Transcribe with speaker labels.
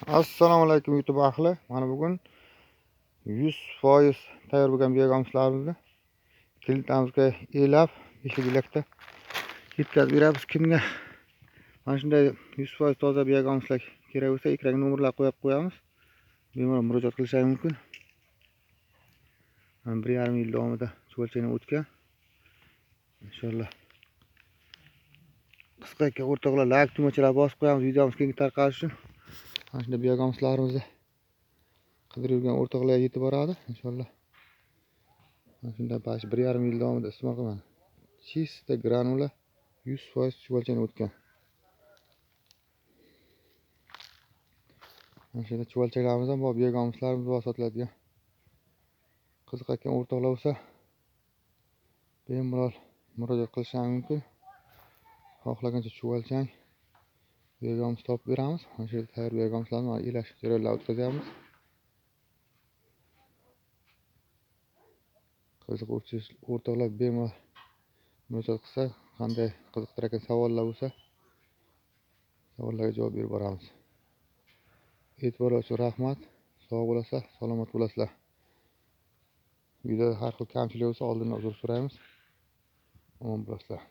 Speaker 1: Assalomu alaykum YouTube ahli. Mana bugun 100% tayyor bo'lgan biogamslarimizni kilitamizga elab, beshigilakda yetkazib beramiz. Kimga mana shunday 100% toza biogamslar kerak bo'lsa, ekran nomerlar qo'yib qo'yamiz. Bemalol murojaat qilishingiz mumkin. 1,5 yil davomida chuvalchangdan o'tgan. Inshaalloh. Qisqa aka o'rtoqlar, like tugmachalar bosib qo'yamiz, videomiz keng tarqalishi uchun. Mana shunday biogamslarimizni qidirib yurgan o'rtoqlarga yetib boradi inshaalloh. Mana shunday bashi 1,5 yil davomida iste'mol qilaman. Chista granula 100% chuvalchangdan o'tgan. Mana shunday chuvalchaklarimiz ham bor, biogamslarimiz bor sotiladigan. Qiziqayotgan o'rtoqlar bo'lsa, bemalol murojaat qilishingiz mumkin. Xohlagancha chuvalchang biogams topib beramiz. Mana shu tayyor biogamslarni elash jarayonlarini o'tkazamiz. Qiziquvchi o'rtoqlar bemalol murojaat qilsa, qanday qiziqtiradigan savollar bo'lsa, savollarga javob berib boramiz. E'tiboringiz uchun rahmat. Sog' bo'lasizlar, salomat bo'lasizlar. Videoda har xil kamchilik bo'lsa, oldindan uzr so'raymiz. Omon bo'lasizlar.